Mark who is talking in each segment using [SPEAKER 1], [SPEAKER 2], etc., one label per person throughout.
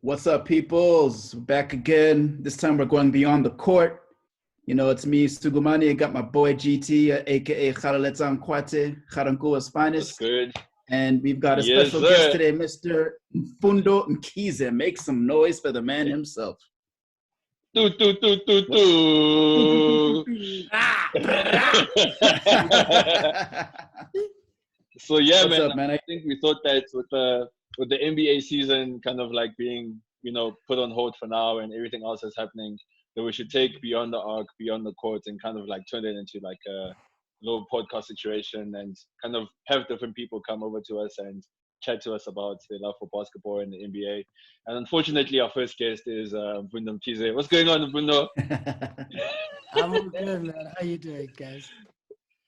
[SPEAKER 1] What's up, peoples? Back again. This time we're going beyond the court. You know, it's me, Sukumani. I got my boy GT, aka Galaletsang Kwate, Garankua's
[SPEAKER 2] That's
[SPEAKER 1] finest.
[SPEAKER 2] good.
[SPEAKER 1] And we've got a
[SPEAKER 2] Yes,
[SPEAKER 1] special
[SPEAKER 2] sir.
[SPEAKER 1] guest today, Mr. Mfundo Mkhize. Make some noise for the man himself.
[SPEAKER 2] Do. So yeah,
[SPEAKER 1] What's up, man?
[SPEAKER 2] I think we thought that with the NBA season kind of like being put on hold for now and everything else that's happening, that we should take beyond the arc, beyond the court, and kind of like turn it into like a little podcast situation and kind of have different people come over to us and chat to us about their love for basketball and the NBA. And unfortunately, our first guest is Mfundo Mkhize. What's going on, Mfundo?
[SPEAKER 3] I'm all good, man. How you doing, guys?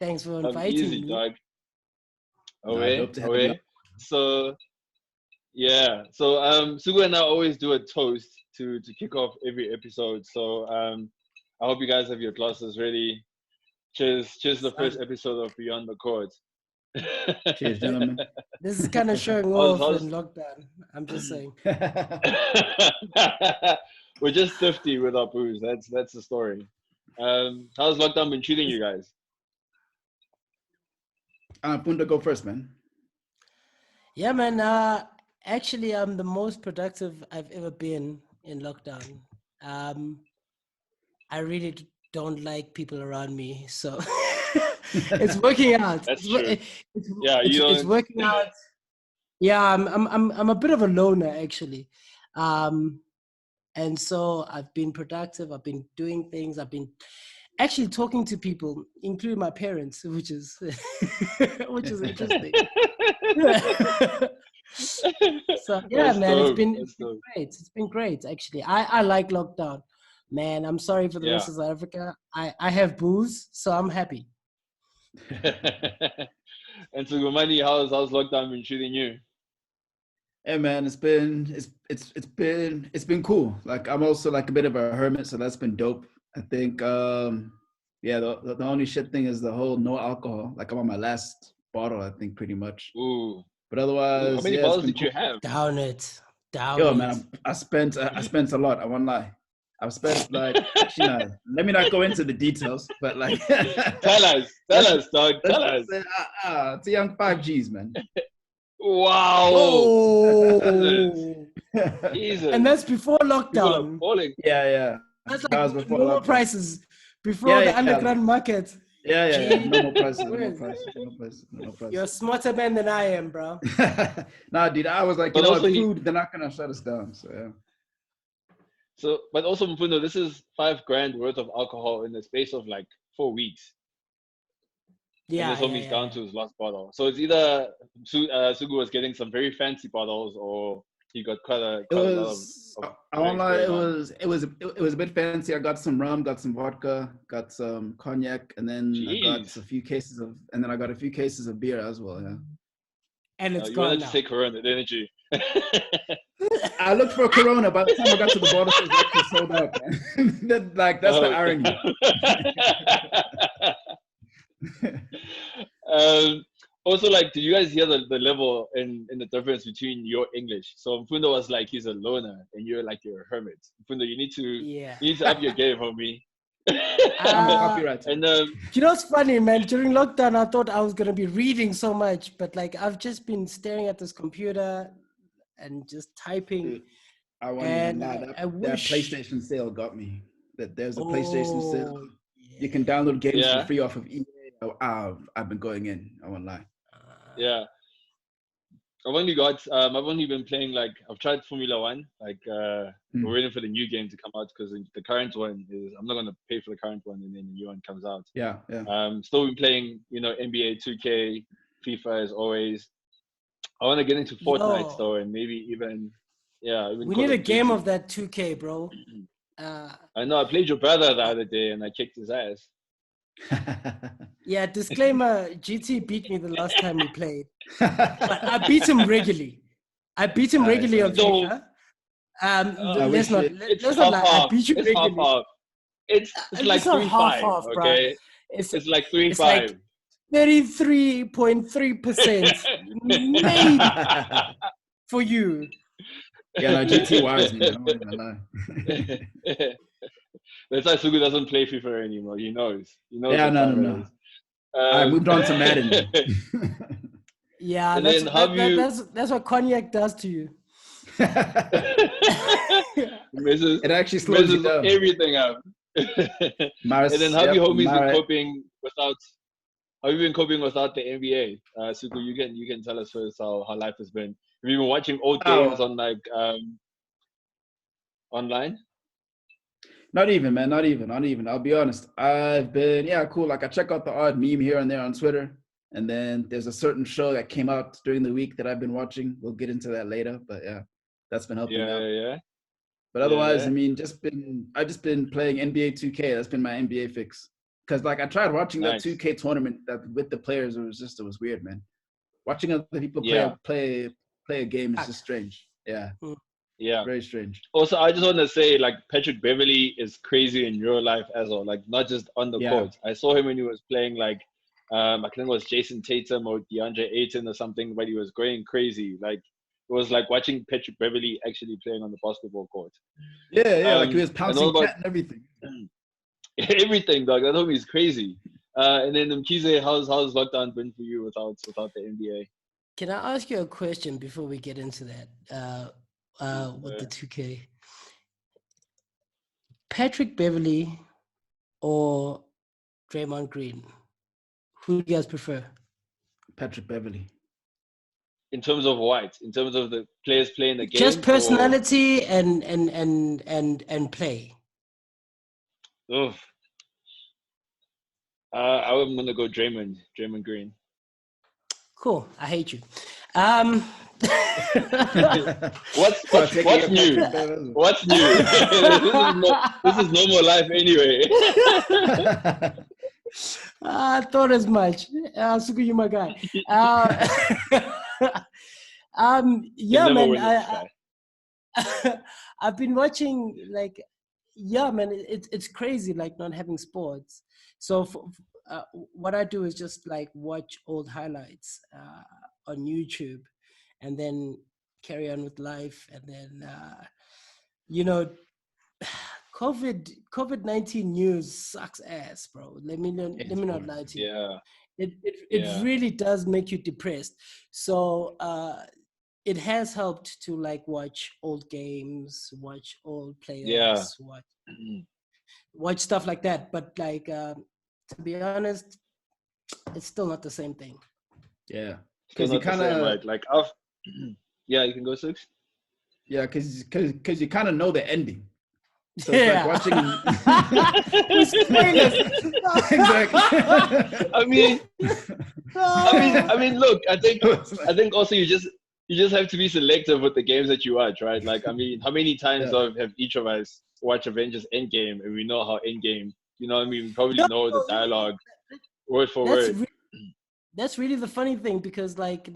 [SPEAKER 3] Thanks for inviting
[SPEAKER 2] Easy,
[SPEAKER 3] me.
[SPEAKER 2] dog.
[SPEAKER 1] Dope to have you on.
[SPEAKER 2] So yeah, so Sugu and I always do a toast to kick off every episode. So I hope you guys have your glasses ready. Cheers the first episode of Beyond the Court.
[SPEAKER 1] Cheers, gentlemen.
[SPEAKER 3] This is kind of showing off in lockdown. I'm just saying.
[SPEAKER 2] We're just thrifty with our booze. That's the story. How's lockdown been treating you guys?
[SPEAKER 1] Mfundo, go first, man.
[SPEAKER 3] Yeah, man. Actually, I'm the most productive I've ever been in lockdown. I really don't like people around me, so it's working out.
[SPEAKER 2] That's true.
[SPEAKER 3] It's working out. Yeah, I'm a bit of a loner actually, and so I've been productive. I've been doing things. I've been actually talking to people, including my parents, which is interesting. So yeah,
[SPEAKER 2] That's
[SPEAKER 3] man,
[SPEAKER 2] dope.
[SPEAKER 3] it's been great. It's been great actually. I like lockdown. Man, I'm sorry for the rest of South Africa. I have booze, so I'm happy.
[SPEAKER 2] And so, Gumani, how's lockdown been treating you?
[SPEAKER 1] Hey man, it's been cool. Like I'm also like a bit of a hermit, so that's been dope. I think the only shit thing is the whole no alcohol. Like I'm on my last bottle, I think, pretty much.
[SPEAKER 2] Ooh.
[SPEAKER 1] But otherwise,
[SPEAKER 2] how many bottles did you have?
[SPEAKER 3] Down it.
[SPEAKER 1] Yo, man, I spent a lot. I won't lie. I've spent like actually, no, let me not go into the details, but like
[SPEAKER 2] tell us, dog. Tell us.
[SPEAKER 1] It's a young 5Gs, man.
[SPEAKER 2] Wow.
[SPEAKER 3] Oh.
[SPEAKER 2] Jesus.
[SPEAKER 3] And that's before lockdown.
[SPEAKER 1] Yeah.
[SPEAKER 3] That's like
[SPEAKER 1] that was before
[SPEAKER 3] normal
[SPEAKER 1] lockdown.
[SPEAKER 3] Prices before the underground market.
[SPEAKER 1] Yeah. No prices.
[SPEAKER 3] You're a smarter man than I am, bro.
[SPEAKER 1] Nah, dude, I was like, food, they're not gonna shut us down. So yeah.
[SPEAKER 2] So, but also, Mfundo, this is $5,000 worth of alcohol in the space of like 4 weeks.
[SPEAKER 3] Yeah.
[SPEAKER 2] And this homie's down to his last bottle. So it's either Sugu was getting some very fancy bottles, or he got quite a lot of.
[SPEAKER 1] I won't lie, it was a bit fancy. I got some rum, got some vodka, got some cognac, and then I got a few cases of beer as well. Yeah.
[SPEAKER 3] And it's
[SPEAKER 2] you
[SPEAKER 3] gone
[SPEAKER 2] wanted
[SPEAKER 3] now.
[SPEAKER 2] to say Corona, didn't you?
[SPEAKER 1] I looked for Corona. By the time I got to the bottle, it was actually sold out, man. That's the irony.
[SPEAKER 2] Also, like, did you guys hear the level in the difference between your English? So Mfundo was like, he's a loner, and you're like, you're a hermit. Mfundo, you need to up your game, homie.
[SPEAKER 1] I'm a copywriter.
[SPEAKER 2] And
[SPEAKER 3] you know what's funny, man? During lockdown, I thought I was gonna be reading so much, but like I've just been staring at this computer and just typing.
[SPEAKER 1] Dude, I won't even lie. That PlayStation sale got me. That there's a PlayStation sale. You can download games for free off of EA. I've been going in. I won't lie.
[SPEAKER 2] Yeah. I've only been playing, like, I've tried Formula One. Like, we're waiting for the new game to come out because the current one is, I'm not going to pay for the current one and then the new one comes out.
[SPEAKER 1] Yeah.
[SPEAKER 2] Still been playing, NBA 2K, FIFA as always. I want to get into Fortnite though, and maybe even
[SPEAKER 3] we need a game of that 2K, bro.
[SPEAKER 2] I know, I played your brother the other day and I kicked his ass.
[SPEAKER 3] Yeah, disclaimer, GT beat me the last time we played. But I beat him regularly. On FIFA. Let's not lie. I beat you regularly.
[SPEAKER 2] It's like 3-5, okay? It's like 3-5.
[SPEAKER 3] Like 33.3% maybe for you.
[SPEAKER 1] Yeah, no, GT wires me. I'm not even gonna lie.
[SPEAKER 2] That's why Sugu doesn't play FIFA anymore. He knows. He knows
[SPEAKER 1] Yeah,
[SPEAKER 2] what time it is.
[SPEAKER 1] I moved on to Madden.
[SPEAKER 3] Yeah,
[SPEAKER 2] and then
[SPEAKER 3] that's what cognac does to you.
[SPEAKER 1] It actually slows you down.
[SPEAKER 2] Everything up. And then how have you homies been coping without? How have you been coping without the NBA? Suku, you can tell us first how life has been. Have you been watching old games on like online?
[SPEAKER 1] Not even, man. Not even. I'll be honest. I've been cool. Like I check out the odd meme here and there on Twitter, and then there's a certain show that came out during the week that I've been watching. We'll get into that later, but yeah, that's been helping out.
[SPEAKER 2] Yeah.
[SPEAKER 1] But otherwise, I mean, I've just been playing NBA 2K. That's been my NBA fix. Because like I tried watching that 2K tournament with the players, it was weird, man. Watching other people play a game is just strange. Yeah.
[SPEAKER 2] Yeah.
[SPEAKER 1] Very strange.
[SPEAKER 2] Also, I just want to say, like, Patrick Beverley is crazy in real life as well. Like, not just on the court. I saw him when he was playing, like, I think it was Jason Tatum or DeAndre Ayton or something, but he was going crazy. Like, it was like watching Patrick Beverley actually playing on the basketball court.
[SPEAKER 1] Yeah, like he was pouncing cat and everything.
[SPEAKER 2] Everything, dog. That homie is crazy. And then Mkhize, how's lockdown been for you without the NBA?
[SPEAKER 3] Can I ask you a question before we get into that? With the 2K, Patrick Beverley or Draymond Green? Who do you guys prefer?
[SPEAKER 1] Patrick Beverley.
[SPEAKER 2] In terms of what? In terms of the players playing the game?
[SPEAKER 3] Just personality and play.
[SPEAKER 2] Oof. I'm gonna go Draymond Green.
[SPEAKER 3] Cool. I hate you.
[SPEAKER 2] What's new? What's new? This is normal life anyway.
[SPEAKER 3] I thought as much. Suku, you my guy. Yeah, man. I've been watching man. It's crazy, like not having sports. So what I do is just like watch old highlights on YouTube, and then carry on with life. And then COVID-19 news sucks ass, bro. Let me not lie to you.
[SPEAKER 2] Yeah.
[SPEAKER 3] It really does make you depressed. So it has helped to like watch old games, watch old players, watch stuff like that. But like to be honest, it's still not the same thing.
[SPEAKER 1] Yeah,
[SPEAKER 2] because you kind of like yeah, you can go Six.
[SPEAKER 1] Yeah, because you kind of know the ending. So it's like watching.
[SPEAKER 2] Exactly. I mean, look. I think also you just have to be selective with the games that you watch, right? Like, I mean, how many times have each of us watched Avengers Endgame, and we know how Endgame, you know what I mean? We probably know the dialogue word for word.
[SPEAKER 3] That's really the funny thing, because like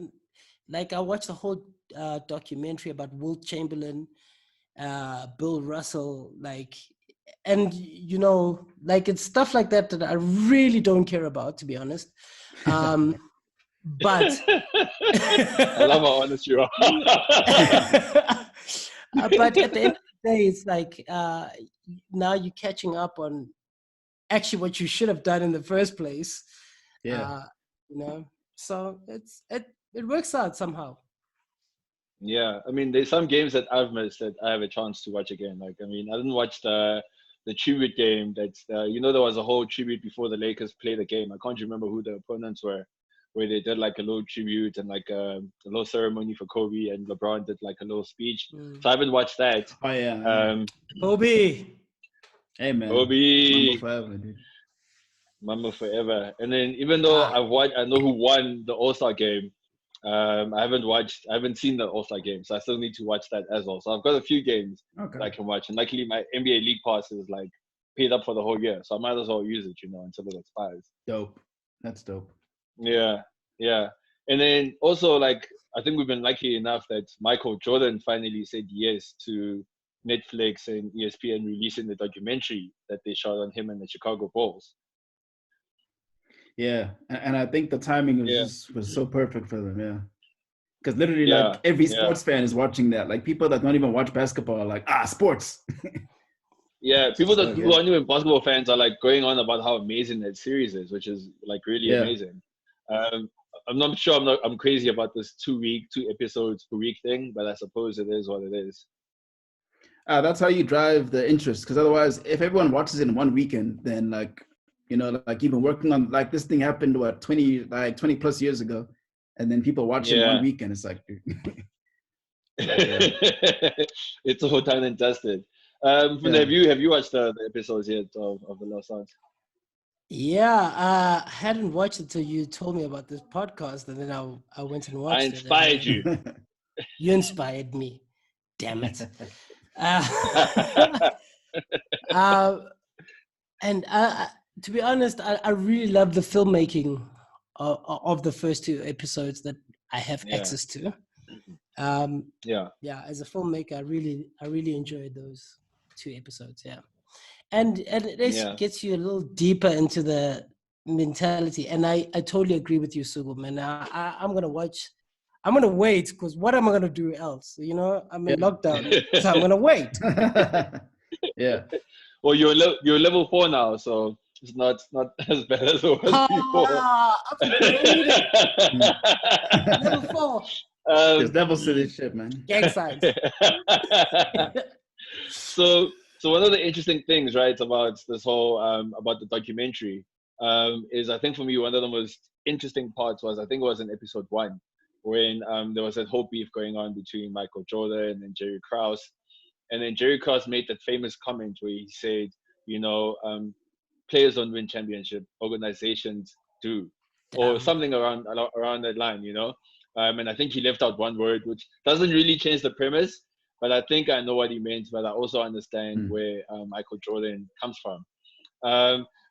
[SPEAKER 3] I watched the whole documentary about Wilt Chamberlain, Bill Russell, like, and like it's stuff like that I really don't care about, to be honest. But
[SPEAKER 2] I love how honest you are.
[SPEAKER 3] But at the end of the day, it's like now you're catching up on actually what you should have done in the first place. So it works out somehow.
[SPEAKER 2] Yeah, I mean, there's some games that I've missed that I have a chance to watch again. Like, I mean, I didn't watch the tribute game. That's there was a whole tribute before the Lakers played the game. I can't remember who the opponents were, where they did like a little tribute and like a little ceremony for Kobe, and LeBron did like a little speech. So I haven't watched that.
[SPEAKER 1] Oh yeah.
[SPEAKER 3] Kobe.
[SPEAKER 1] Hey man.
[SPEAKER 2] Kobe.
[SPEAKER 1] Mamba forever, dude.
[SPEAKER 2] Mamba forever. And then even though I know who won the All-Star game. I haven't seen the All-Star game, so I still need to watch that as well. So I've got a few games that I can watch, and luckily my NBA League Pass is like paid up for the whole year, so I might as well use it, until it expires.
[SPEAKER 1] Dope. That's dope.
[SPEAKER 2] Yeah. And then also, like, I think we've been lucky enough that Michael Jordan finally said yes to Netflix and ESPN releasing the documentary that they shot on him and the Chicago Bulls.
[SPEAKER 1] Yeah, and I think the timing was so perfect for them. Because literally, like every sports fan is watching that. Like people that don't even watch basketball are like, sports.
[SPEAKER 2] Yeah, people who aren't even basketball fans are like going on about how amazing that series is, which is like really amazing. I'm not sure I'm crazy about this 2 episodes per week thing, but I suppose it is what it is.
[SPEAKER 1] That's how you drive the interest. Because otherwise, if everyone watches it in one weekend, then like, you know, like you've been working on like this thing happened 20 plus years ago, and then people watch it in 1 weekend. It's like,
[SPEAKER 2] it's all done and dusted. Have you watched the episodes yet of The Lost Arts?
[SPEAKER 3] Yeah, I hadn't watched it till you told me about this podcast, and then I went and watched it.
[SPEAKER 2] I inspired you.
[SPEAKER 3] You inspired me. Damn it. And to be honest, I really love the filmmaking of the first 2 episodes that I have access to. As a filmmaker, I really enjoyed those 2 episodes. And it gets you a little deeper into the mentality, and I totally agree with you, Sukumani. I'm gonna wait, because what am I gonna do else? You know, I'm in lockdown, so I'm gonna wait.
[SPEAKER 2] Well, you're level 4 now, so it's not as bad as it was
[SPEAKER 3] before. Level 4.
[SPEAKER 1] There's levels to this shit, man.
[SPEAKER 3] Gang signs.
[SPEAKER 2] So one of the interesting things, right, about this whole about the documentary is, I think for me, one of the most interesting parts was, I think it was in episode 1, when there was that whole beef going on between Michael Jordan and Jerry Krause. And then Jerry Krause made that famous comment where he said, you know, players don't win championship, organizations do. Or something around that line, you know. And I think he left out one word, which doesn't really change the premise, but I think I know what he meant, but I also understand where Michael Jordan comes from.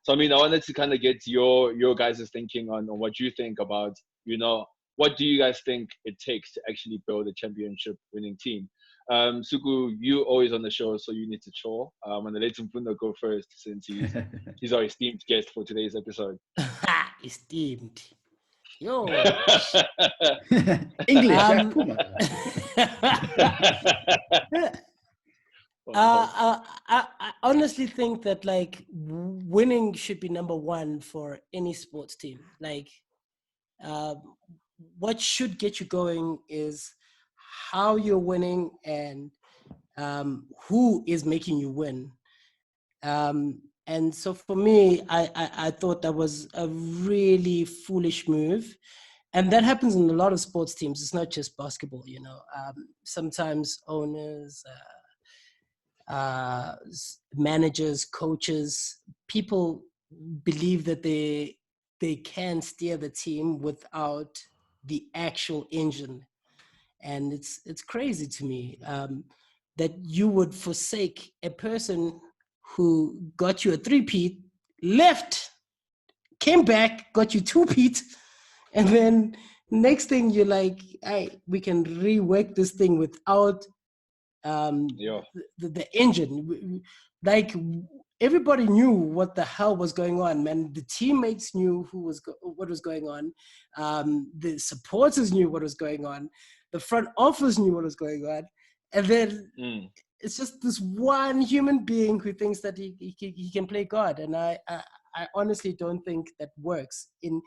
[SPEAKER 2] So, I mean, I wanted to kind of get your guys' thinking on what you think about, you know, what do you guys think it takes to actually build a championship winning team? Suku, you always on the show, so you need to chore. I'm going to let Mfundo go first, since he's our esteemed guest for today's episode.
[SPEAKER 3] Esteemed. Yo.
[SPEAKER 1] English.
[SPEAKER 3] I honestly think that like winning should be number 1 for any sports team. Like, what should get you going is how you're winning and who is making you win. And so for me, I thought that was a really foolish move. And that happens in a lot of sports teams. It's not just basketball, you know. Sometimes owners, managers, coaches, people believe that they can steer the team without the actual engine. And it's crazy to me that you would forsake a person who got you a 3-peat, left, came back, got you 2-peat, and then next thing you're like, hey, we can rework this thing without the engine. Like, everybody knew what the hell was going on, man. The teammates knew what was going on. The supporters knew what was going on. The front office knew what was going on. And then it's just this one human being who thinks that he can play God. And I honestly don't think that works in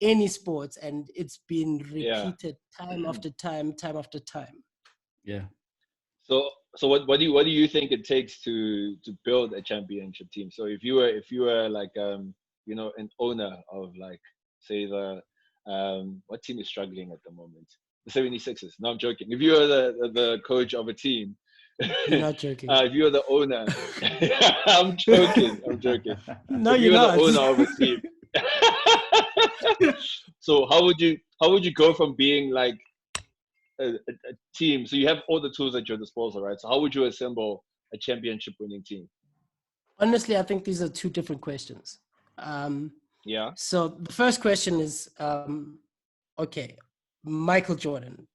[SPEAKER 3] any sports. And it's been repeated time after time after time.
[SPEAKER 1] Yeah.
[SPEAKER 2] So what do you think it takes to build a championship team? So if you were like you know, an owner of, like, say the what team is struggling at the moment? The 76ers. No, I'm joking. If you were the coach of a team,
[SPEAKER 3] you're not joking.
[SPEAKER 2] If you were the owner, I'm joking.
[SPEAKER 3] No,
[SPEAKER 2] if
[SPEAKER 3] you're not.
[SPEAKER 2] The owner of a team. So how would you go from being like a team? So you have all the tools at your disposal, right? So how would you assemble a championship winning team?
[SPEAKER 3] Honestly, I think these are 2 different questions. So the first question is, okay, Michael Jordan.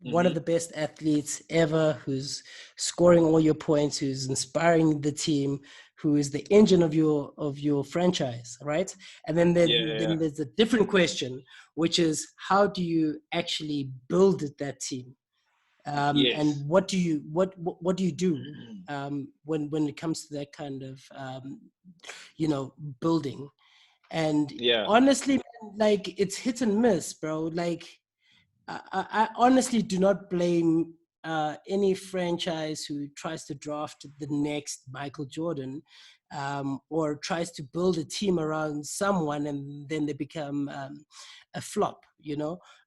[SPEAKER 3] one of the best athletes ever, who's scoring all your points, who's inspiring the team, who is the engine of your franchise, right? And then there's a different question, which is how do you actually build that team? And what do you do when it comes to that kind of building? And honestly, man, like it's hit and miss, bro. Like I honestly do not blame any franchise who tries to draft the next Michael Jordan, or tries to build a team around someone and then they become a flop,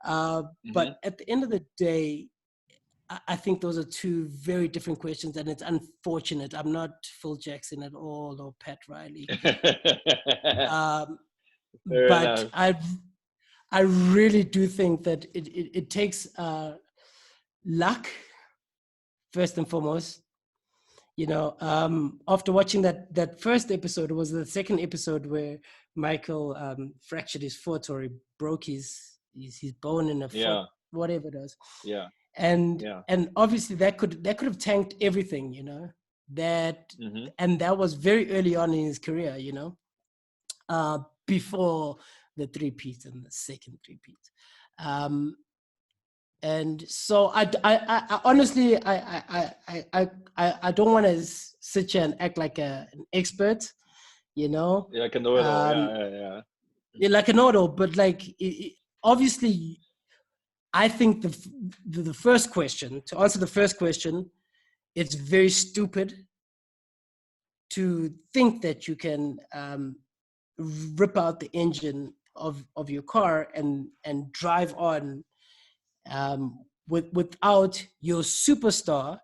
[SPEAKER 3] But at the end of the day, I think those are two very different questions, and it's unfortunate. I'm not Phil Jackson at all or Pat Riley, but I really do think that it takes luck first and foremost. After watching that first episode, it was the second episode where Michael fractured his foot, or he broke his bone in a foot, whatever it was. And obviously that could have tanked everything, and that was very early on in his career, before the three-peat and the second three-peat. And so I honestly I don't want to sit here and act like an expert,
[SPEAKER 2] like a know-it-all.
[SPEAKER 3] Like a know-it-all, but like obviously I think the first question, to answer the first question, it's very stupid to think that you can rip out the engine of your car and drive on without your superstar,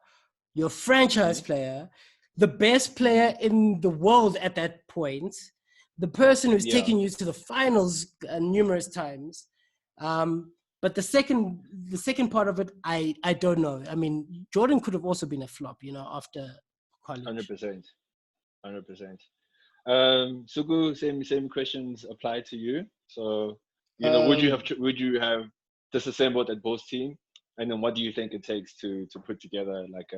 [SPEAKER 3] your franchise player, the best player in the world at that point, the person who's taken you to the finals numerous times. But the second part of it, I don't know. I mean, Jordan could have also been a flop, after college.
[SPEAKER 2] 100%. Sugu, same questions apply to you. So, would you have disassembled at both team, and then what do you think it takes to put together like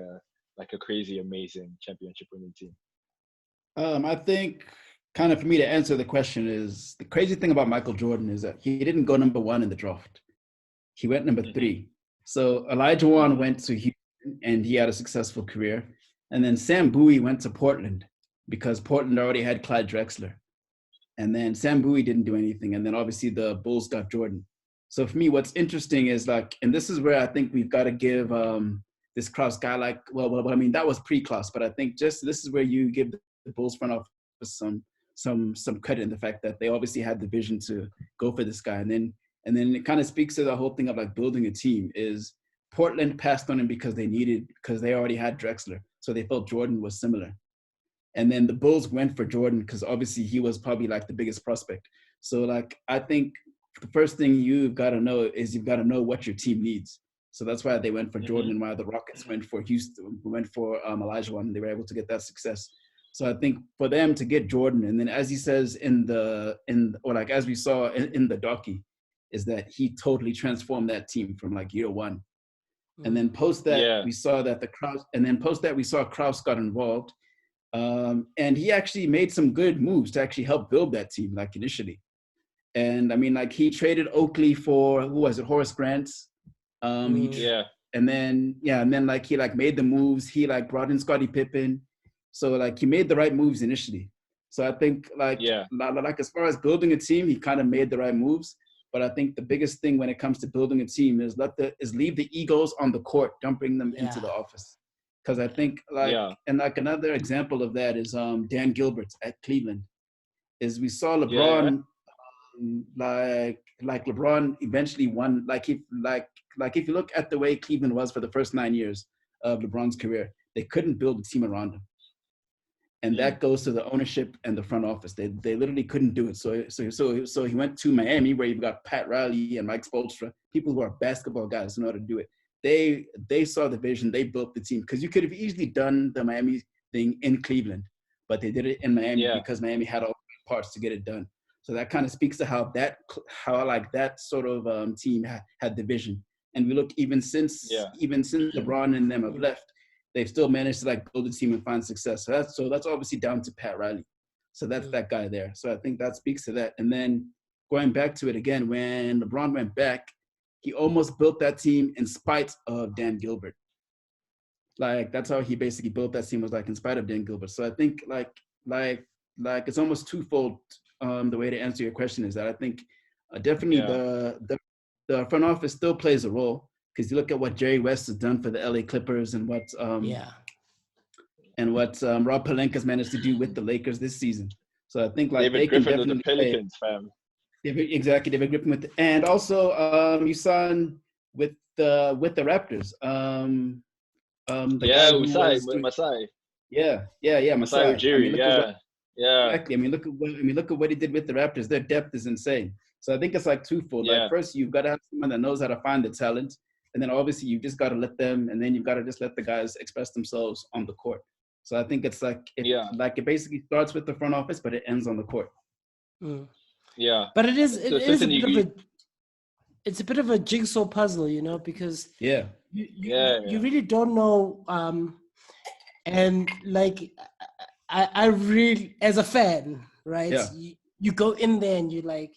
[SPEAKER 2] a crazy amazing championship winning team?
[SPEAKER 1] I think kind of for me to answer the question is, the crazy thing about Michael Jordan is that he didn't go number 1 in the draft. He went number 3. So Elijah Wan went to Houston and he had a successful career. And then Sam Bowie went to Portland because Portland already had Clyde Drexler. And then Sam Bowie didn't do anything. And then obviously the Bulls got Jordan. So for me, what's interesting is like, and this is where I think we've got to give this Krause guy I mean, that was pre-Krause, but I think just this is where you give the Bulls front office some credit in the fact that they obviously had the vision to go for this guy. And then it kind of speaks to the whole thing of like building a team is Portland passed on him because they already had Drexler. So they felt Jordan was similar. And then the Bulls went for Jordan because obviously he was probably like the biggest prospect. So like, I think the first thing you've got to know is you've got to know what your team needs. So that's why they went for Jordan and why the Rockets went for Houston, went for Elijah Wan. They were able to get that success. So I think for them to get Jordan, and then as he says as we saw in the docu, is that he totally transformed that team from like year 1. And then post that we saw that we saw Krause got involved. And he actually made some good moves to actually help build that team, like initially. And I mean, like he traded Oakley for, who was it, Horace Grant? And then like he like made the moves. He like brought in Scottie Pippen. So like he made the right moves initially. So I think like as far as building a team, he kind of made the right moves. But I think the biggest thing when it comes to building a team is leave the egos on the court, don't bring them into the office. Because I think and like another example of that is Dan Gilbert at Cleveland. Is we saw LeBron like LeBron eventually won. Like if you look at the way Cleveland was for the first 9 years of LeBron's career, they couldn't build a team around him. And that goes to the ownership and the front office. They literally couldn't do it. So he went to Miami where you've got Pat Riley and Mike Spoelstra, people who are basketball guys who know how to do it. They saw the vision, they built the team. Because you could have easily done the Miami thing in Cleveland, but they did it in Miami because Miami had all the parts to get it done. So that kind of speaks to how that sort of team had the vision. And we look even since LeBron and them have left, they've still managed to like build a team and find success. So that's obviously down to Pat Riley. So that's that guy there. So I think that speaks to that. And then going back to it again, when LeBron went back, he almost built that team in spite of Dan Gilbert. Like that's how he basically built that team, was like in spite of Dan Gilbert. So I think like it's almost twofold. The way to answer your question is that I think definitely the front office still plays a role, because you look at what Jerry West has done for the LA Clippers and what Rob Pelinka's managed to do with the Lakers this season. So I think like
[SPEAKER 2] David Griffin with the Pelicans, fam.
[SPEAKER 1] Exactly, David Griffin with and also you signed with the Raptors.
[SPEAKER 2] Masai.
[SPEAKER 1] Masai
[SPEAKER 2] Ujiri.
[SPEAKER 1] Exactly. I mean, look at what he did with the Raptors. Their depth is insane. So I think it's like twofold. Like first, you've got to have someone that knows how to find the talent, and then obviously you just got to let them, and then you've got to just let the guys express themselves on the court. So I think it's like it basically starts with the front office, but it ends on the court.
[SPEAKER 2] Yeah.
[SPEAKER 3] But it's a bit of a jigsaw puzzle, you know, because you really don't know. And like I really, as a fan, right?
[SPEAKER 1] Yeah.
[SPEAKER 3] You go in there and you're like,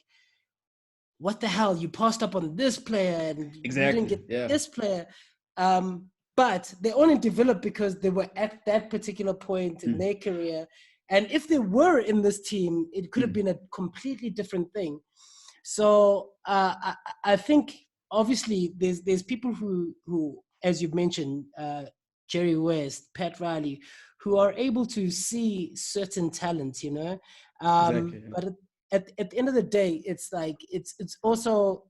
[SPEAKER 3] what the hell? You passed up on this player and you didn't get this player. But they only developed because they were at that particular point in their career. And if they were in this team, it could have been a completely different thing. So I think obviously there's people who, as you've mentioned, Jerry West, Pat Riley, who are able to see certain talents, you know. But at the end of the day, it's like it's also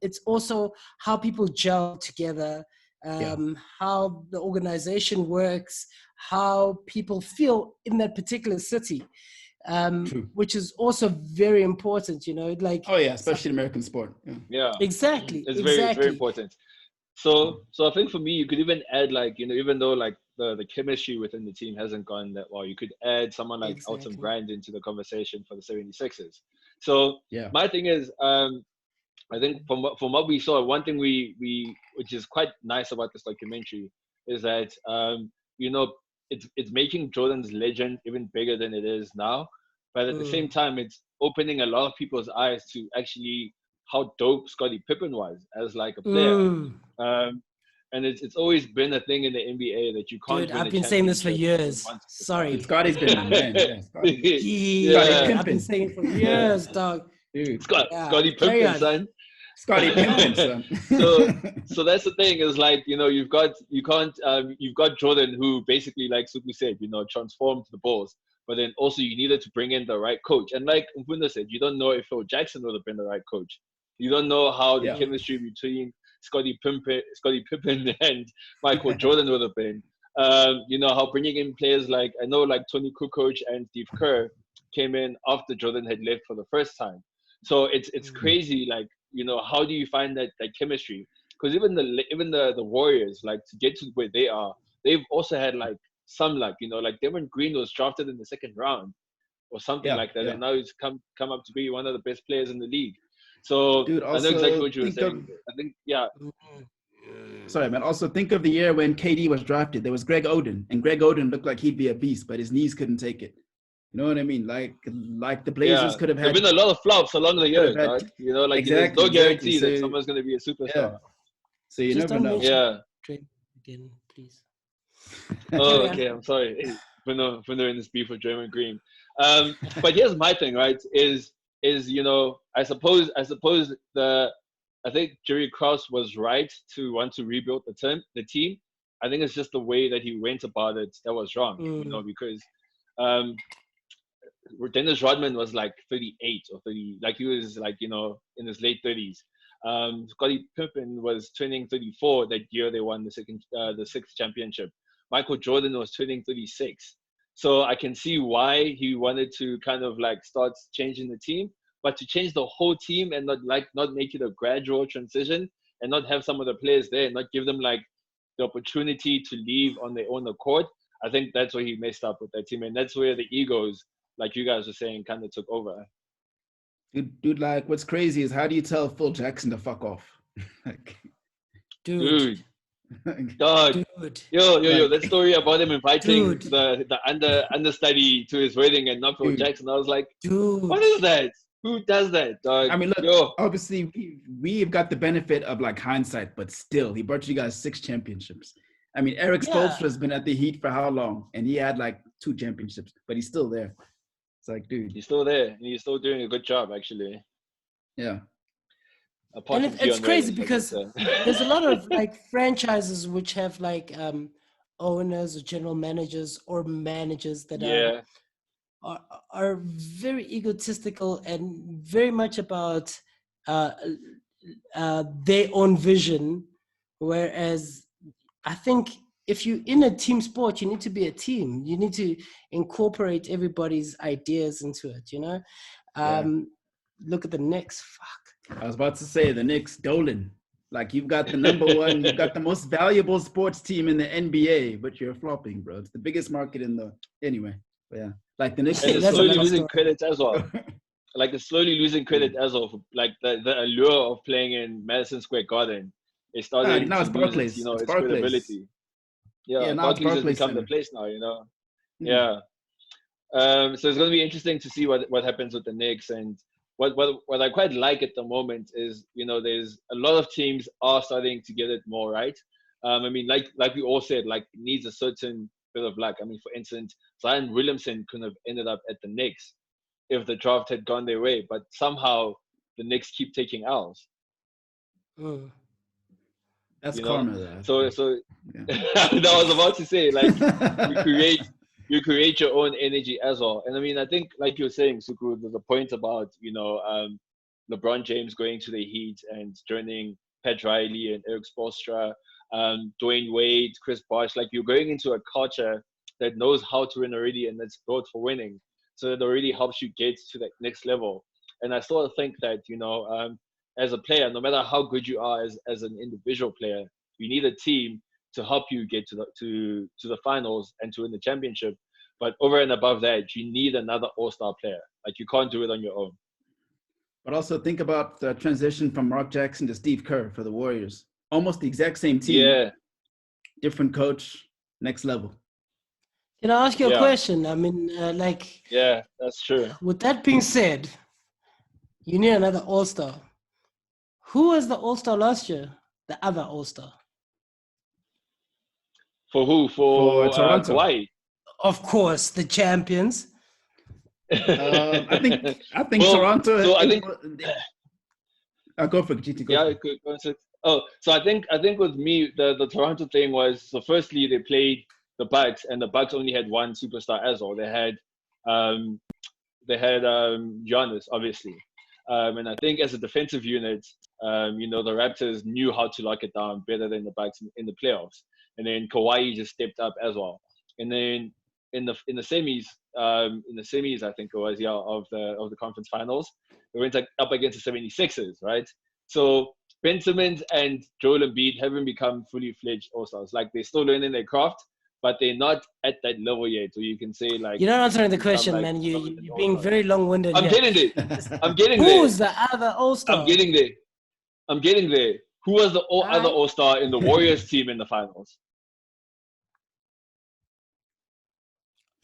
[SPEAKER 3] how people gel together, how the organization works, how people feel in that particular city, which is also very important, you know. Like
[SPEAKER 1] especially in American sport.
[SPEAKER 3] Exactly.
[SPEAKER 2] It's very important. So I think for me, you could even add, like, you know, even though like the chemistry within the team hasn't gone that well, you could add someone like Elton Brand into the conversation for the 76ers. So my thing is, I think from what we saw, one thing we which is quite nice about this documentary is that you know, it's making Jordan's legend even bigger than it is now, but at the same time, it's opening a lot of people's eyes to actually how dope Scottie Pippen was as like a player. And it's always been a thing in the NBA that you can't.
[SPEAKER 3] Dude, I've been saying this for years. Sorry,
[SPEAKER 1] Scotty's been a man.
[SPEAKER 3] I've been saying it for years, dog.
[SPEAKER 2] Dude, Scottie Pippen, son.
[SPEAKER 1] Scottie Pippen, son.
[SPEAKER 2] So that's the thing, is like, you know, you've got Jordan, who basically, like Suku said, you know, transformed the Bulls, but then also you needed to bring in the right coach. And like Mfundo said, you don't know if Phil Jackson would have been the right coach. You don't know how the chemistry between Scottie Pippen and Michael Jordan would have been. You know, how bringing in players like, I know like Tony Kukoc and Steve Kerr came in after Jordan had left for the first time. So it's crazy, like, you know, how do you find that chemistry? Because even the Warriors, like, to get to where they are, they've also had like some luck, you know, like Devin Green was drafted in the second round or something like that, and now he's come up to be one of the best players in the league. So
[SPEAKER 1] dude,
[SPEAKER 2] I know exactly what you were saying. I think
[SPEAKER 1] Sorry, man. Also, think of the year when KD was drafted. There was Greg Oden, and Greg Oden looked like he'd be a beast, but his knees couldn't take it. You know what I mean? Like the Blazers could have had.
[SPEAKER 2] There've been a lot of flops along the years, right? You know, like there's no guarantee that someone's going to be a superstar.
[SPEAKER 1] So you never know.
[SPEAKER 3] Again, please.
[SPEAKER 2] Oh, okay. I'm sorry. Mfundo in this beef with Draymond Green. But here's my thing, right? Is you know, I suppose I think Jerry Krause was right to want to rebuild the team. I think it's just the way that he went about it that was wrong. You know, because Dennis Rodman was like 38 or 30, like he was like, you know, in his late 30s. Scottie Pippen was turning 34 that year they won the sixth championship. Michael Jordan was turning 36. So I can see why he wanted to kind of like start changing the team, but to change the whole team and not make it a gradual transition and not have some of the players there and not give them like the opportunity to leave on their own accord. I think that's where he messed up with that team, and that's where the egos, like you guys were saying, kind of took over.
[SPEAKER 1] Dude, like what's crazy is how do you tell Phil Jackson to fuck off? Like,
[SPEAKER 3] Dude.
[SPEAKER 2] Dog.
[SPEAKER 3] Dude.
[SPEAKER 2] Yo, that story about him inviting the understudy to his wedding and not Phil Jackson. I was like, what is that? Who does that, dog?
[SPEAKER 1] I mean, look, obviously we've got the benefit of like hindsight, but still, he brought you guys 6 championships. I mean, Eric Spoelstra has been at the Heat for how long? And he had like 2 championships, but he's still there. It's like, dude.
[SPEAKER 2] He's still there, and he's still doing a good job, actually.
[SPEAKER 1] Yeah.
[SPEAKER 3] And it's crazy because there's a lot of like franchises which have like owners or general managers or managers that are very egotistical and very much about their own vision. Whereas I think if you're in a team sport, you need to be a team. You need to incorporate everybody's ideas into it, you know? Look at the Knicks. Fuck.
[SPEAKER 1] I was about to say the Knicks, Dolan. Like, you've got the number one, you've got the most valuable sports team in the NBA, but you're flopping, bro. It's the biggest market in the anyway. But yeah, like the Knicks.
[SPEAKER 2] And it's slowly losing credit as well. Like it's slowly losing credit as well. Like the allure of playing in Madison Square Garden is starting
[SPEAKER 1] now it's Barclays.
[SPEAKER 2] Its credibility. Yeah, now Barclays has become the place now. Yeah. So it's going to be interesting to see what happens with the Knicks. And what I quite like at the moment is, there's a lot of teams are starting to get it more right. I mean, like we all said, like it needs a certain bit of luck. I mean, for instance, Zion Williamson couldn't have ended up at the Knicks if the draft had gone their way, but somehow the Knicks keep taking L's.
[SPEAKER 1] That's karma, though.
[SPEAKER 2] So that was about to say, like, you create your own energy as well. And I mean, I think, like you're saying, Suku, there's a point about, LeBron James going to the Heat and joining Pat Riley and Eric Spoelstra, Dwayne Wade, Chris Bosh. Like, you're going into a culture that knows how to win already and that's built for winning. So it already helps you get to that next level. And I sort of think that, as a player, no matter how good you are as an individual player, you need a team to help you get to the finals and to win the championship. But over and above that, you need another all-star player. Like, you can't do it on your own.
[SPEAKER 1] But also think about the transition from Mark Jackson to Steve Kerr for the Warriors. Almost the exact same team.
[SPEAKER 2] Yeah.
[SPEAKER 1] Different coach, next level.
[SPEAKER 3] Can I ask you a question? I mean,
[SPEAKER 2] Yeah, that's true.
[SPEAKER 3] With that being said, you need another all-star. Who was the all-star last year? The other all-star.
[SPEAKER 2] For who? For
[SPEAKER 1] Toronto.
[SPEAKER 2] Kawhi.
[SPEAKER 3] Of course, the champions.
[SPEAKER 1] I think Toronto.
[SPEAKER 2] So I think.
[SPEAKER 1] I'll go for GT.
[SPEAKER 2] So I think with me, the Toronto thing was, so firstly they played the Bucks, and the Bucks only had one superstar as well. They had Giannis, obviously, and I think as a defensive unit, the Raptors knew how to lock it down better than the Bucks in the playoffs. And then Kawhi just stepped up as well. And then in the semis, I think it was, of the conference finals, they went up against the 76ers, right? So Ben Simmons and Joel Embiid haven't become fully fledged all-stars. Like, they're still learning their craft, but they're not at that level yet. So you can say, like,
[SPEAKER 3] you're not answering the question, man. You're being very long-winded.
[SPEAKER 2] I'm getting there.
[SPEAKER 3] Who's the other all-star?
[SPEAKER 2] I'm getting there. Who was the other all-star in the Warriors team in the finals?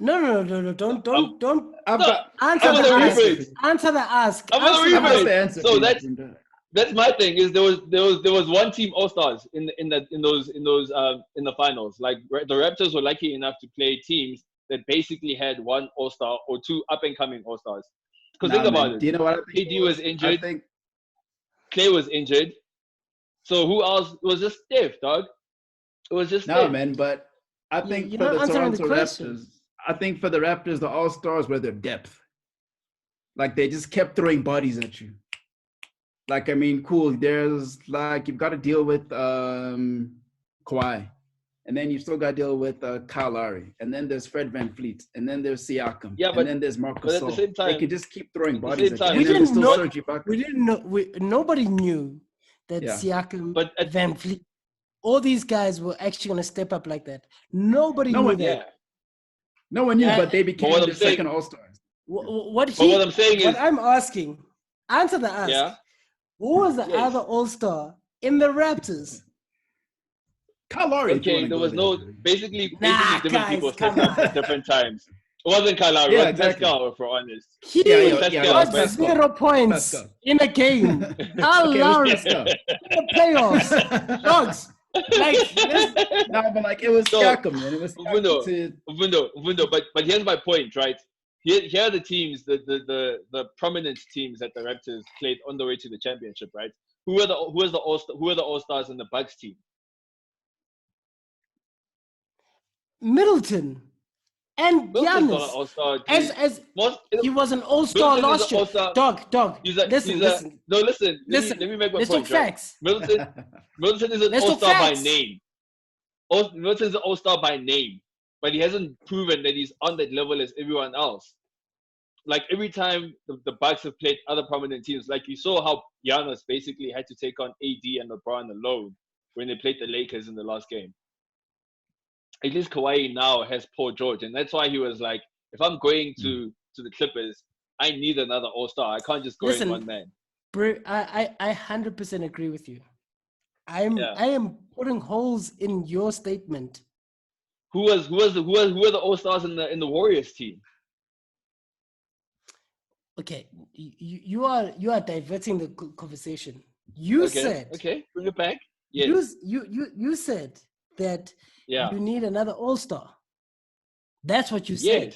[SPEAKER 3] No. Don't
[SPEAKER 2] Answer
[SPEAKER 3] the ask.
[SPEAKER 2] So that's my thing. Is there was one team all-stars in the finals. Like, the Raptors were lucky enough to play teams that basically had one all-star or two up-and-coming all-stars. Because think about it.
[SPEAKER 1] Do you know what I think?
[SPEAKER 2] KD was injured. Clay was injured. So who else? It was just Steph, dog. It was just Steph.
[SPEAKER 1] Man. But I think for the Toronto Raptors, the all-stars were their depth. Like, they just kept throwing bodies at you. Like, I mean, cool. There's, like, you've got to deal with Kawhi. And then you still got to deal with Kyle Lowry. And then there's Fred VanVleet. And then there's Siakam.
[SPEAKER 2] Yeah,
[SPEAKER 1] and then there's Marcus Gasol.
[SPEAKER 2] At the same time,
[SPEAKER 1] they can just keep throwing bodies at you.
[SPEAKER 3] We didn't know. Nobody knew that Siakam, VanVleet, all these guys were actually going to step up like that. Nobody knew that.
[SPEAKER 2] Yeah.
[SPEAKER 1] No one knew, but they became the second all-stars.
[SPEAKER 2] What I'm
[SPEAKER 3] asking, answer the ask.
[SPEAKER 2] Yeah.
[SPEAKER 3] Who was the other all-star in the Raptors?
[SPEAKER 1] Kyle Lowry.
[SPEAKER 2] Okay, there was no basically different people
[SPEAKER 3] come
[SPEAKER 2] stepped up
[SPEAKER 3] on.
[SPEAKER 2] at different times. It wasn't Kyle Lowry,
[SPEAKER 1] Yeah,
[SPEAKER 2] it was
[SPEAKER 1] exactly.
[SPEAKER 2] Pascal, if we're honest.
[SPEAKER 3] He
[SPEAKER 1] Pascal.
[SPEAKER 3] got 0 points
[SPEAKER 1] Pascal.
[SPEAKER 3] in a game. Kyle
[SPEAKER 1] Okay, it was
[SPEAKER 3] Lowry
[SPEAKER 1] Pascal.
[SPEAKER 3] in the playoffs. Dogs. Like,
[SPEAKER 1] no, but like it was Siakam, man. It was
[SPEAKER 2] Mfundo. But here's my point, right? Here are the teams, the prominent teams that the Raptors played on the way to the championship, right? Who are the All-Stars in the Bucks team?
[SPEAKER 3] Middleton and Giannis.
[SPEAKER 2] All-Star
[SPEAKER 3] As he was an All-Star last year. Dog. Listen.
[SPEAKER 2] Let me make my point.
[SPEAKER 3] Let's talk facts.
[SPEAKER 2] Middleton is an All-Star by name. Middleton is an All-Star by name, but he hasn't proven that he's on that level as everyone else. Like every time the Bucks have played other prominent teams, like you saw how Giannis basically had to take on AD and LeBron alone when they played the Lakers in the last game. At least Kawhi now has Paul George, and that's why he was like, if I'm going to the Clippers, I need another All-Star. I can't just go in one man.
[SPEAKER 3] Bro, I 100% agree with you. I am putting holes in your statement.
[SPEAKER 2] Who are the All-Stars in the Warriors team?
[SPEAKER 3] Okay, you are diverting the conversation. You said
[SPEAKER 2] bring it back. Yes.
[SPEAKER 3] You said that you need another All-Star. That's what you said.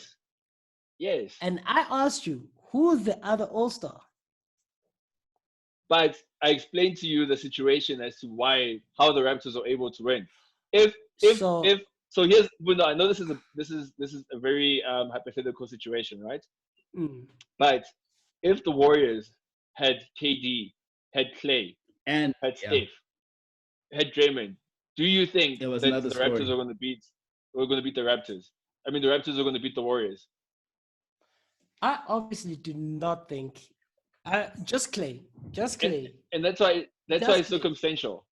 [SPEAKER 2] Yes.
[SPEAKER 3] And I asked you, who's the other All-Star?
[SPEAKER 2] But I explained to you the situation as to how the Raptors are able to win. So here's, I know this is a very hypothetical situation, right? But if the Warriors had KD, had Clay,
[SPEAKER 1] and
[SPEAKER 2] had Steph, had Draymond, do you think that the Raptors are going to beat the Raptors? I mean, the Raptors are going to beat the Warriors.
[SPEAKER 3] I obviously do not think. Just Clay.
[SPEAKER 2] And that's why it's circumstantial.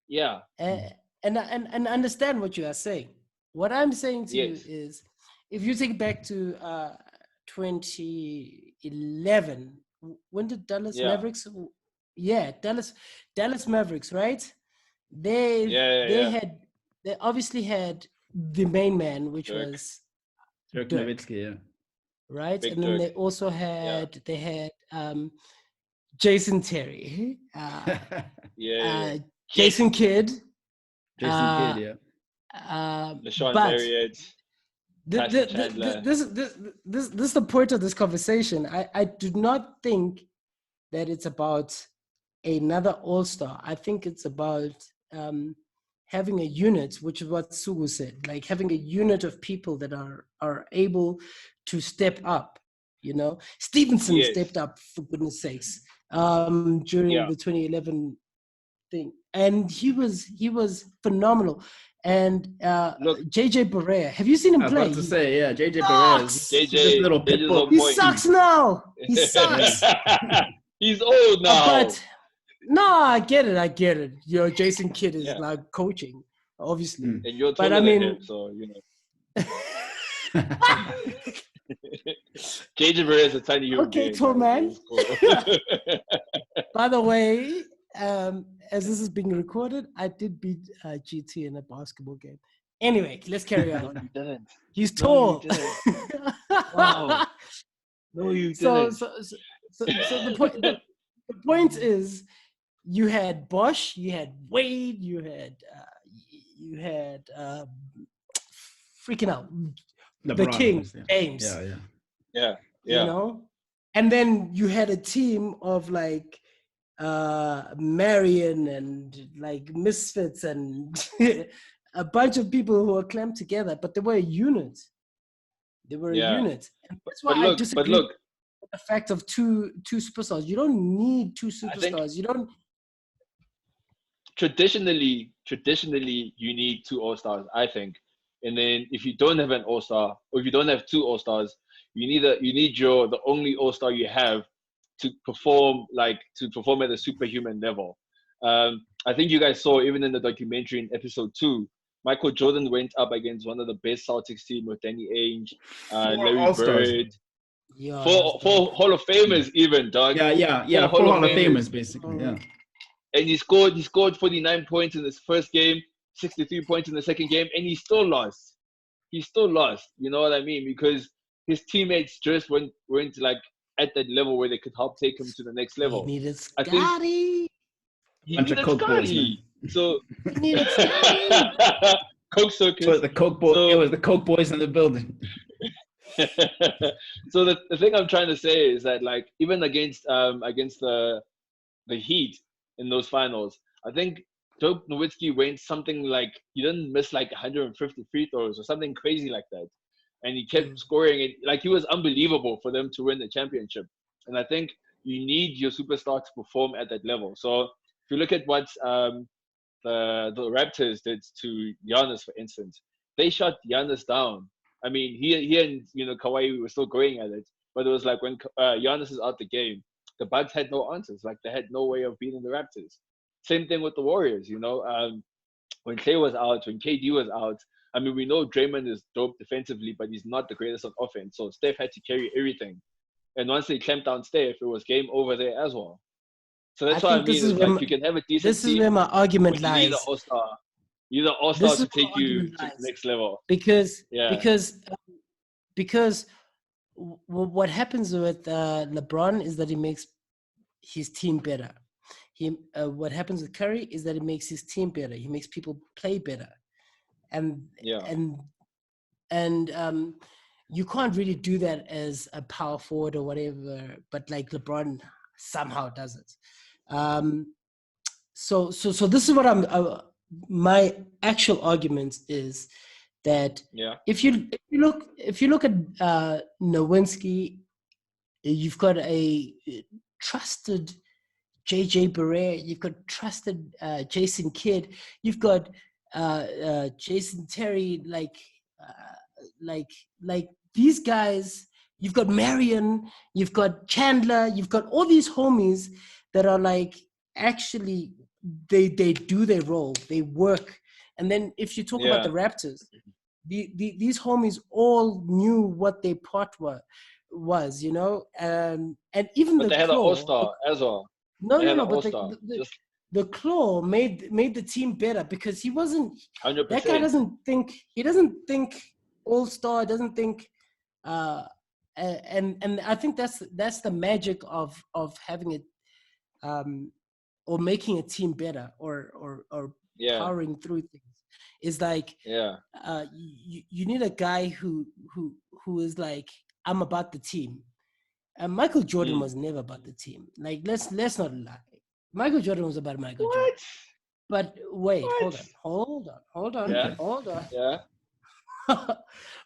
[SPEAKER 2] Yeah.
[SPEAKER 3] And understand what you are saying. What I'm saying to you is, if you take back to 2011, when did Dallas Mavericks? Yeah, Dallas Mavericks, right? They obviously had the main man, which was
[SPEAKER 1] Dirk Nowitzki,
[SPEAKER 3] right?
[SPEAKER 2] Big
[SPEAKER 3] and then
[SPEAKER 2] Dirk.
[SPEAKER 3] they also had Jason Terry, Jason Kidd,
[SPEAKER 2] LaShawn Marriott.
[SPEAKER 3] This is the point of this conversation. I do not think that it's about another All-Star. I think it's about having a unit, which is what Sugu said, like having a unit of people that are able to step up. You know, Stevenson stepped up, for goodness sakes, during the 2011 thing, and he was phenomenal. And JJ Barea, have you seen him play?
[SPEAKER 1] I was about to say, JJ Barea.
[SPEAKER 2] JJ,
[SPEAKER 1] little pitbull.
[SPEAKER 3] He sucks now. He sucks.
[SPEAKER 2] He's old now.
[SPEAKER 3] But no, I get it. You know, Jason Kidd is like coaching, obviously.
[SPEAKER 2] And you're taller than him, so you know. JJ Barea is a tiny human being.
[SPEAKER 3] Okay, tall man. Cool. By the way, as this is being recorded, I did beat GT in a basketball game. Anyway, let's carry on.
[SPEAKER 2] No, you didn't.
[SPEAKER 3] He's tall.
[SPEAKER 2] No, you didn't. Wow. No, you didn't.
[SPEAKER 3] So the point is, you had Bosch, you had Wade, you had freaking out LeBron, the King, James.
[SPEAKER 2] Yeah.
[SPEAKER 3] You know, and then you had a team of like Marion and like Misfits and a bunch of people who were clamped together, but they were a unit. They were a unit. And that's why I disagree with the fact of two superstars. You don't need two superstars. You don't.
[SPEAKER 2] Traditionally, you need two All-Stars, I think. And then if you don't have an All-Star, or if you don't have two All-Stars, you need the only All-Star you have to perform at a superhuman level. I think you guys saw even in the documentary in episode 2, Michael Jordan went up against one of the best Celtics team with Danny Ainge, Larry Bird, four Hall of Famers even, dog.
[SPEAKER 1] Yeah, four Hall of Famers basically. Yeah.
[SPEAKER 2] And he scored 49 points in his first game. 63 points in the second game, and he still lost. He still lost. You know what I mean? Because his teammates just weren't like at that level where they could help take him to the next level.
[SPEAKER 3] He needed Scotty.
[SPEAKER 2] He needed Scotty. So
[SPEAKER 3] he needed Scotty.
[SPEAKER 2] Coke circus.
[SPEAKER 1] It was the Coke boy. So, it was the Coke boys in the building.
[SPEAKER 2] So the thing I'm trying to say is that, like, even against the Heat in those finals, I think Dirk Nowitzki went something like, he didn't miss like 150 free throws or something crazy like that, and he kept scoring it. Like, he was unbelievable for them to win the championship. And I think you need your superstar to perform at that level. So if you look at what the Raptors did to Giannis, for instance, they shut Giannis down. I mean, he and Kawhi were still going at it, but it was like when Giannis is out the game, the Bucks had no answers. Like, they had no way of beating the Raptors. Same thing with the Warriors. When Clay was out, when KD was out, I mean, we know Draymond is dope defensively, but he's not the greatest on offense. So Steph had to carry everything, and once they clamped down Steph, it was game over there as well. So that's what I mean. Like, you can have a decent
[SPEAKER 3] This is where my argument lies.
[SPEAKER 2] You need an all-star. You need an all-star to take you to the next level.
[SPEAKER 3] Because what happens with LeBron is that he makes his team better. What happens with Curry is that it makes his team better. He makes people play better, and you can't really do that as a power forward or whatever. But like LeBron somehow does it. So this is what my actual argument is that if you look at Nowinski, you've got a trusted JJ Barea, you've got trusted Jason Kidd, you've got Jason Terry, like these guys, you've got Marion, you've got Chandler, you've got all these homies that are like, actually they do their role, they work. And then if you talk about the Raptors, these homies all knew what their part was, and even
[SPEAKER 2] but they had an all-star as well.
[SPEAKER 3] No, but the Claw made the team better because he wasn't
[SPEAKER 2] 100%.
[SPEAKER 3] That guy doesn't think all-star, doesn't think and I think that's the magic of having it or making a team better or powering through things. Is like you need a guy who is like, I'm about the team. And Michael Jordan was never about the team. Like, let's not lie. Michael Jordan was about Michael Jordan. But wait, hold on.
[SPEAKER 2] Yeah.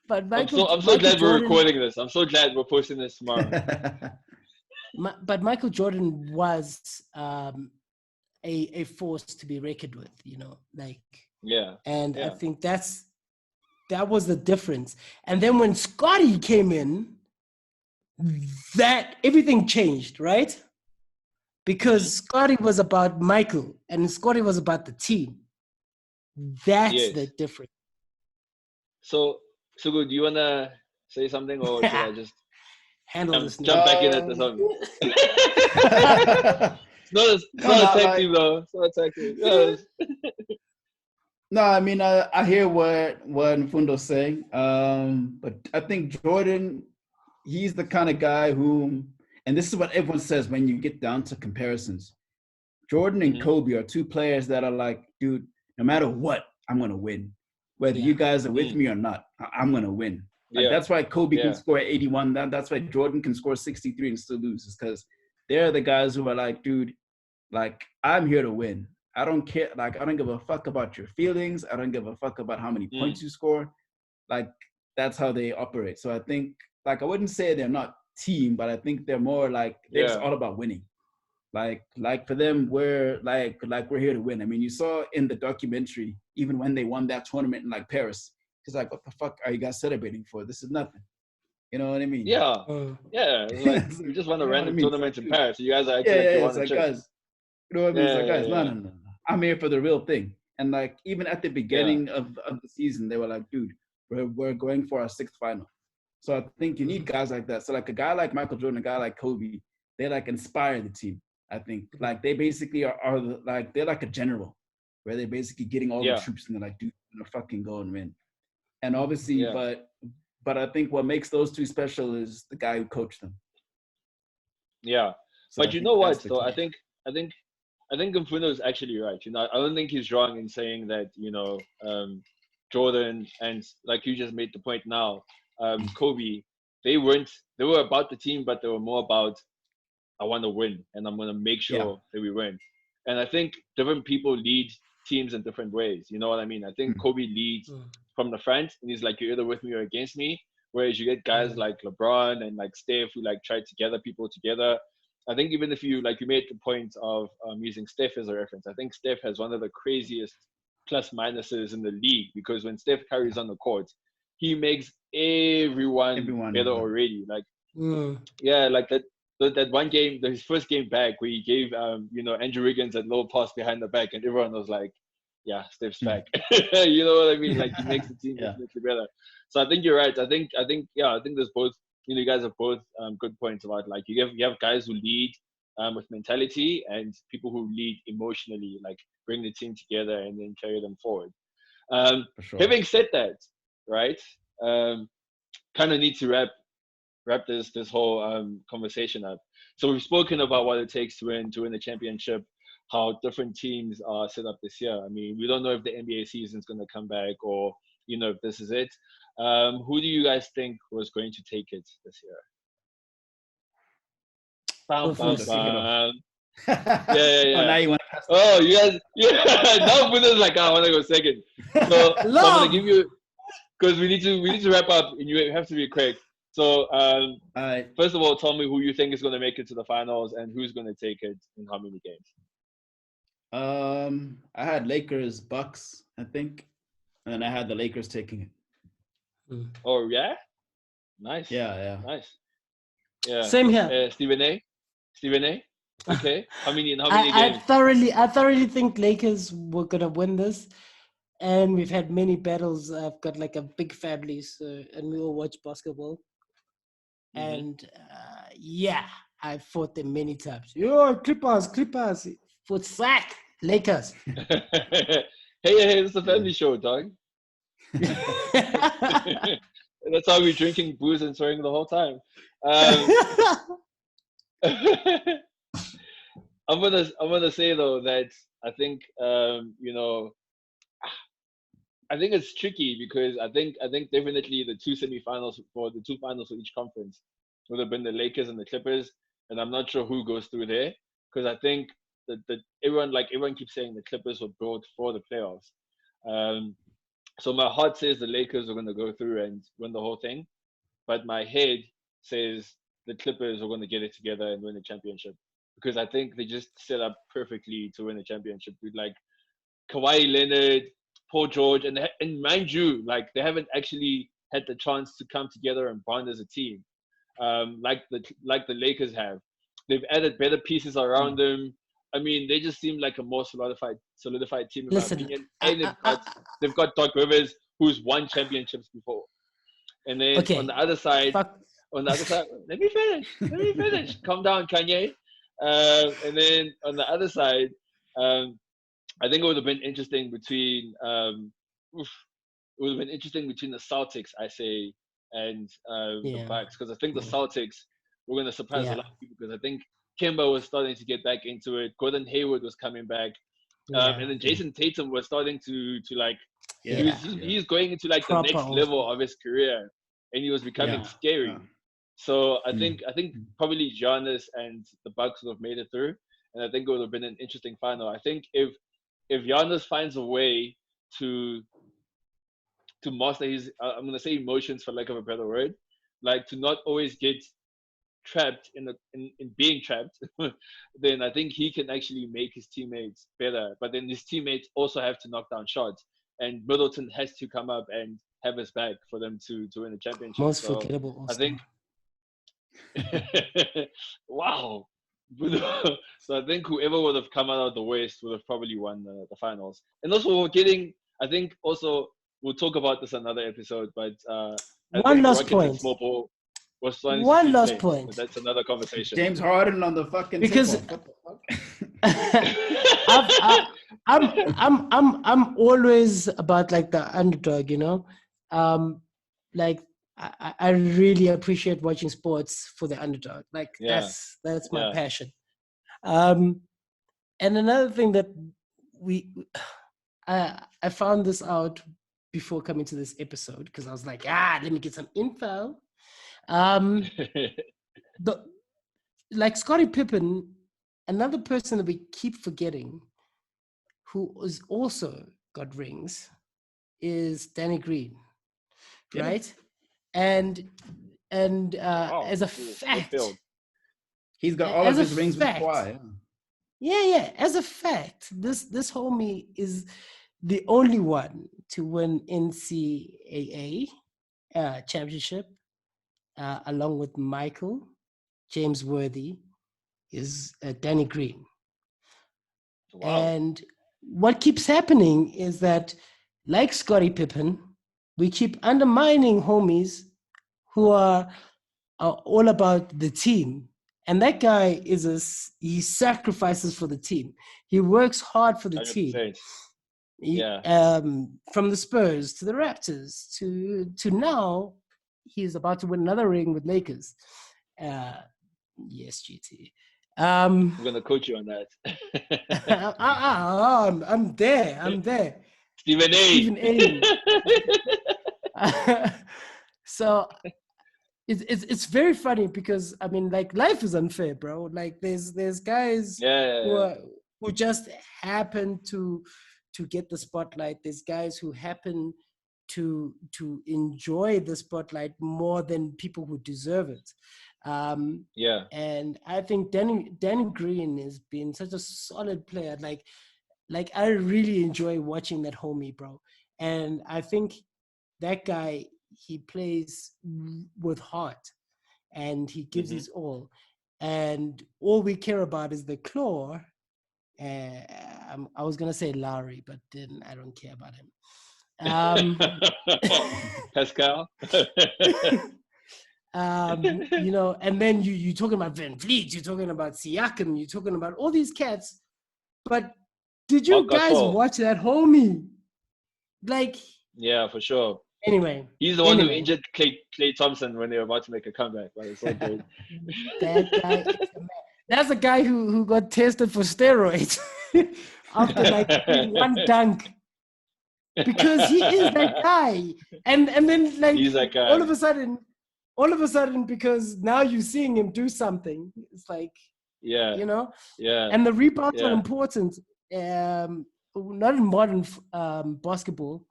[SPEAKER 3] But
[SPEAKER 2] I'm so glad we're recording this. I'm so glad we're posting this tomorrow.
[SPEAKER 3] But Michael Jordan was a force to be reckoned with, like.
[SPEAKER 2] Yeah.
[SPEAKER 3] And I think that was the difference. And then when Scotty came in, that everything changed, right? Because Scotty was about Michael and Scotty was about the team. That's the difference.
[SPEAKER 2] So Sugu, do you wanna say something, or should I just
[SPEAKER 3] handle this?
[SPEAKER 2] Jump back in at the song. It's not a tag team though. It's not a tag team.
[SPEAKER 1] No, I mean, I hear what Mfundo's saying, but I think Jordan, he's the kind of guy who, and this is what everyone says when you get down to comparisons, Jordan and Kobe are two players that are like, dude, no matter what, I'm going to win. Whether you guys are with me or not, I'm going to win. Like, that's why Kobe can score 81. That's why Jordan can score 63 and still lose. Is because they're the guys who are like, dude, like, I'm here to win. I don't care. Like, I don't give a fuck about your feelings. I don't give a fuck about how many points you score. Like, that's how they operate. So I think, like, I wouldn't say they're not team, but I think they're more like, they're just all about winning. Like for them, we're like we're here to win. I mean, you saw in the documentary, even when they won that tournament in like Paris, it's like, what the fuck are you guys celebrating for? This is nothing. You know what I mean?
[SPEAKER 2] Yeah. It's like, you just won a random tournament in Paris. You guys are actually
[SPEAKER 1] it's like, guys. You know what I mean? It's like, guys, no. I'm here for the real thing. And like, even at the beginning of the season, they were like, dude, we're going for our 6th final. So I think you need guys like that. So like a guy like Michael Jordan, a guy like Kobe, they like inspire the team. I think like they basically are like, they're like a general where they're basically getting all the troops and they're like, dude, we're gonna fucking go and win. And obviously, but I think what makes those two special is the guy who coached them.
[SPEAKER 2] Yeah, so but you know what? So I think Mfundo is actually right. You know, I don't think he's wrong in saying that. You know, Jordan and like you just made the point now, Kobe. They were about the team, but they were more about, I want to win and I'm going to make sure that we win. And I think different people lead teams in different ways. You know what I mean? I think Kobe leads from the front and he's like, you're either with me or against me. Whereas you get guys like LeBron and like Steph who like try to gather people together. I think even if you made the point of using Steph as a reference, I think Steph has one of the craziest plus minuses in the league, because when Steph Curry's on the court, he makes everyone better already. Like, like that one game, his first game back, where he gave Andrew Wiggins that little pass behind the back, and everyone was like, "Yeah, Steph's back." You know what I mean? Like, he makes the team better. So I think you're right. I think there's both. You know, you guys have both good points about, like, you have guys who lead with mentality and people who lead emotionally, like bring the team together and then carry them forward. Having said that, right, kind of need to wrap this whole conversation up. So we've spoken about what it takes to win the championship, how different teams are set up this year. I mean, we don't know if the NBA season is going to come back, or if this is it. Who do you guys think was going to take it this year? Bam, bam, bam. Yeah.
[SPEAKER 1] Oh, now you want to pass.
[SPEAKER 2] Oh, you guys, now Bunda's like, I want to go second. So I'm gonna give you, because we need to wrap up, and you have to be quick. So first of all, tell me who you think is going to make it to the finals and who's going to take it in how many games.
[SPEAKER 1] I had Lakers Bucks, I think, and then I had the Lakers taking it.
[SPEAKER 2] Oh yeah, nice.
[SPEAKER 1] Yeah.
[SPEAKER 2] Nice. Yeah.
[SPEAKER 3] Same here.
[SPEAKER 2] Stephen A. Okay. How many games?
[SPEAKER 3] I thoroughly think Lakers were gonna win this, and we've had many battles. I've got like a big family, and we all watch basketball. And I fought them many times. Yo, Clippers, for sack, Lakers.
[SPEAKER 2] hey, it's a family show, dog. That's how we're drinking booze and swearing the whole time. I'm gonna say though that I think I think it's tricky, because I think definitely the two finals for each conference would have been the Lakers and the Clippers, and I'm not sure who goes through there, because I think that everyone keeps saying the Clippers were built for the playoffs. So my heart says the Lakers are going to go through and win the whole thing, but my head says the Clippers are going to get it together and win the championship, because I think they just set up perfectly to win the championship with like Kawhi Leonard, Paul George, and mind you, like, they haven't actually had the chance to come together and bond as a team, like the Lakers have. They've added better pieces around them. I mean, they just seem like a more solidified team in my opinion. And they've got Doc Rivers, who's won championships before. And then on the other side, let me finish. Calm down, Kanye. And then on the other side, I think it would have been interesting between the Celtics, I say, and the Bucks, because I think the Celtics were going to surprise a lot of people, because I think Kemba was starting to get back into it. Gordon Hayward was coming back, and then Jason Tatum was starting to like. He's going into like the next level of his career, and he was becoming scary. So I think probably Giannis and the Bucks would have made it through, and I think it would have been an interesting final. I think if Giannis finds a way to master his, I'm gonna say emotions for lack of a better word, like to not always get trapped in being trapped, then I think he can actually make his teammates better. But then his teammates also have to knock down shots, and Middleton has to come up and have his back for them to win the championship.
[SPEAKER 3] Most forgettable.
[SPEAKER 2] I think. Wow. So I think whoever would have come out of the West would have probably won the finals. And also I think also we'll talk about this another episode, but
[SPEAKER 3] one last point.
[SPEAKER 2] One last
[SPEAKER 3] point.
[SPEAKER 2] But that's another conversation.
[SPEAKER 1] James Harden on the fucking
[SPEAKER 3] because I'm always about like the underdog, you know. Like I really appreciate watching sports for the underdog. Like that's my passion. And another thing that I found this out before coming to this episode because I was like, let me get some info. Like Scottie Pippen, another person that we keep forgetting, who has also got rings, is Danny Green, right? And as a fact,
[SPEAKER 1] he's got all of his rings with Kawhi.
[SPEAKER 3] Yeah. As a fact, this homie is the only one to win NCAA championship, along with Michael James Worthy, is Danny Green. Wow. And what keeps happening is that, like Scottie Pippen, we keep undermining homies who are all about the team. And that guy he sacrifices for the team. He works hard for the 100%. Team. From the Spurs to the Raptors to now, he's about to win another ring with Lakers. Yes, GT.
[SPEAKER 2] I'm gonna coach you on that.
[SPEAKER 3] I'm there.
[SPEAKER 2] Stephen
[SPEAKER 3] A. So it's very funny because I mean, like, life is unfair, bro. Like there's guys who just happen to get the spotlight. There's guys who happen to enjoy the spotlight more than people who deserve it. And I think Danny Green has been such a solid player. Like I really enjoy watching that homie, bro. And I think that guy, he plays with heart and he gives his all. And all we care about is the claw. I was gonna say Lowry, but then I don't care about him.
[SPEAKER 2] Pascal.
[SPEAKER 3] You know, and then you talking about Van Vliet, you're talking about Siakam, you're talking about all these cats. But did you guys watch that homie? Like,
[SPEAKER 2] yeah, for sure.
[SPEAKER 3] Anyway,
[SPEAKER 2] he's the one who injured Klay Thompson when they were about to make a comeback. Like, it's so great.
[SPEAKER 3] That guy, that's a guy who got tested for steroids after like one dunk. Because he is that guy. And then like
[SPEAKER 2] he's that guy.
[SPEAKER 3] all of a sudden, because now you're seeing him do something, it's like, you know?
[SPEAKER 2] Yeah.
[SPEAKER 3] And the rebounds are important. Not in modern basketball,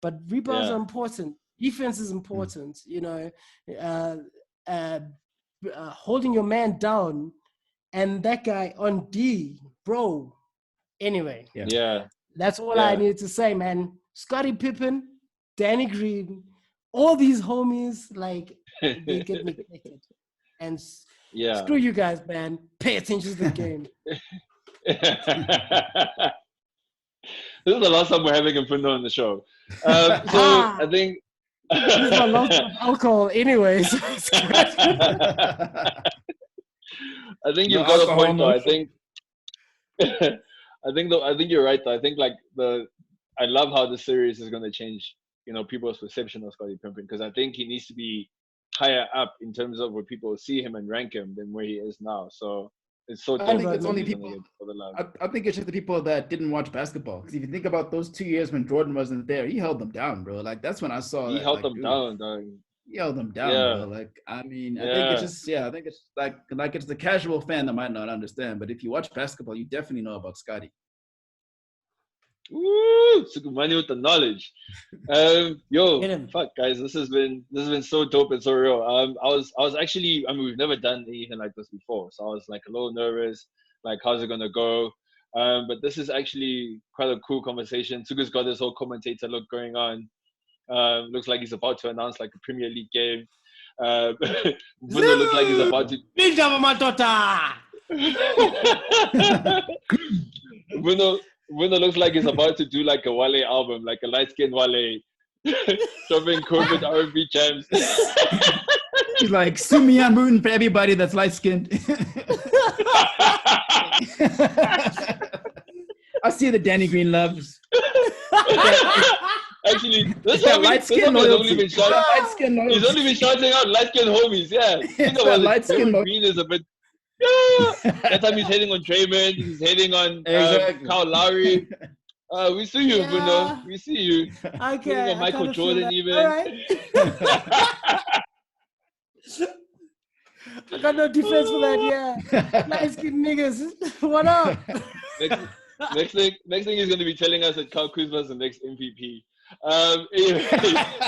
[SPEAKER 3] but rebounds are important. Defense is important, you know, holding your man down. And that guy on D, bro. Anyway.
[SPEAKER 2] Yeah.
[SPEAKER 3] That's all I needed to say, man. Scottie Pippen, Danny Green, all these homies, like, they get me connected. And screw you guys, man. Pay attention to the game.
[SPEAKER 2] This is the last time we're having Mfundo on the show. I think...
[SPEAKER 3] This is my last time alcohol anyways.
[SPEAKER 2] I think you've got a point, though. I think you're right, though. I think I love how the series is going to change, you know, people's perception of Scottie Pippen, because I think he needs to be higher up in terms of where people see him and rank him than where he is now. So it's so.
[SPEAKER 1] I think it's only people. I think it's just the people that didn't watch basketball. Because if you think about those 2 years when Jordan wasn't there, he held them down, bro. Like, that's when I saw.
[SPEAKER 2] He held them down, dog.
[SPEAKER 1] He held them down, bro. Like, I mean, I think it's just, I think it's like it's the casual fan that might not understand. But if you watch basketball, you definitely know about Scottie.
[SPEAKER 2] Woo! Sukumani with the knowledge. Fuck, guys, this has been so dope and so real. I was actually, I mean, we've never done anything like this before, so I was like a little nervous, like, how's it gonna go? But this is actually quite a cool conversation. Suku's got this whole commentator look going on. Looks like he's about to announce like a Premier League game. Bruno looks like he's about to. Bruno looks like he's about to do like a Wale album, like a light-skinned Wale, dropping COVID R&B jams.
[SPEAKER 1] He's like, sue me, I'm rooting for everybody that's light-skinned. I see the Danny Green loves.
[SPEAKER 2] Actually, this
[SPEAKER 1] light skin loyalty.
[SPEAKER 2] He's only been shouting out light skin homies. Yeah, think about it.
[SPEAKER 1] Light skin
[SPEAKER 2] Green is a bit. Yeah. That time he's hating on Draymond. He's hating on Kyle Lowry. We see you, Bruno. We see you.
[SPEAKER 3] Okay.
[SPEAKER 2] Michael Jordan even.
[SPEAKER 3] All right. I got no defense for that. Yeah, light skin niggas. What up?
[SPEAKER 2] Next thing he's going to be telling us that Kyle Kuzma is the next MVP. Anyway,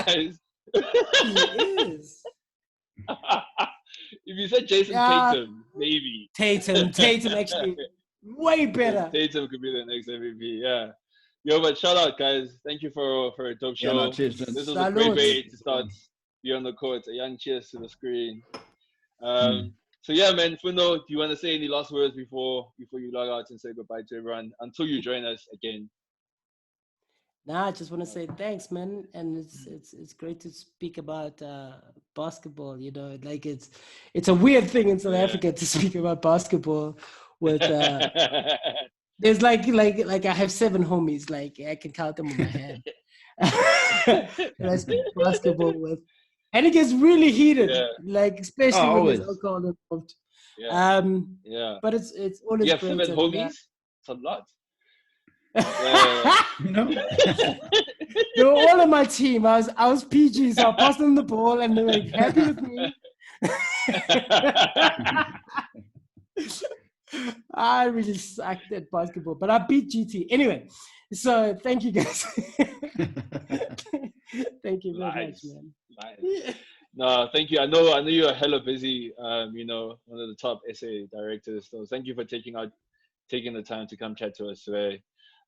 [SPEAKER 2] guys.
[SPEAKER 3] He is.
[SPEAKER 2] If you said Jason Tatum, maybe.
[SPEAKER 3] Tatum actually way better.
[SPEAKER 2] Tatum could be the next MVP, yeah. Yo, but shout out, guys. Thank you for a dope show.
[SPEAKER 1] Yeah, no, cheers,
[SPEAKER 2] this was a great way to start Beyond the Court. A young cheers to the screen. So yeah, man, Mfundo, do you want to say any last words before you log out and say goodbye to everyone until you join us again?
[SPEAKER 3] Nah, I just want to say thanks, man, and it's great to speak about basketball. You know, like it's a weird thing in South Africa to speak about basketball. With there's like I have 7 homies, like I can count them on my hand. And I speak basketball with, and it gets really heated, like especially when there's alcohol involved. But it's always.
[SPEAKER 2] You have 7 homies. It's a lot.
[SPEAKER 1] You know,
[SPEAKER 3] they were all on my team. I was PG, so I passed them the ball, and they were like, happy with me. I really sucked at basketball, but I beat GT anyway. So thank you guys. Thank you very much, man.
[SPEAKER 2] Nice. No, thank you. I know you are hella busy. You know, one of the top SA directors. So thank you for taking the time to come chat to us today.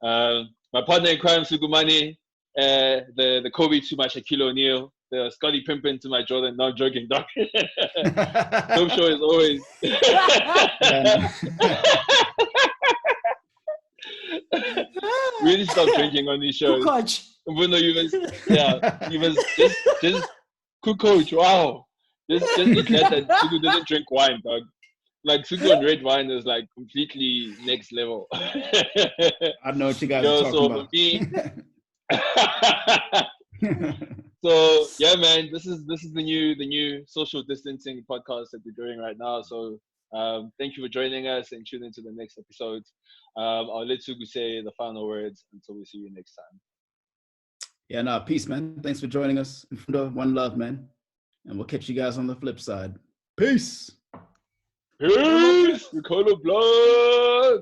[SPEAKER 2] My partner in crime, Sukumani, the Kobe to my Shaquille O'Neal, the Scottie Pippen to my Jordan. No, I'm joking, dog. Dope show as always. We really stop drinking on these shows. Mfundo, you was just cool coach. Wow, just declared that Suku doesn't drink wine, dog. Like Suku and red wine is like completely next level.
[SPEAKER 1] I know what you guys are talking about.
[SPEAKER 2] For me, so yeah, man, this is the new social distancing podcast that we're doing right now. So thank you for joining us and tune into the next episode. I'll let Suku say the final words until we see you next time.
[SPEAKER 1] Yeah, no, peace, man. Thanks for joining us. One love, man. And we'll catch you guys on the flip side. Peace.
[SPEAKER 2] Peace. We call it blood.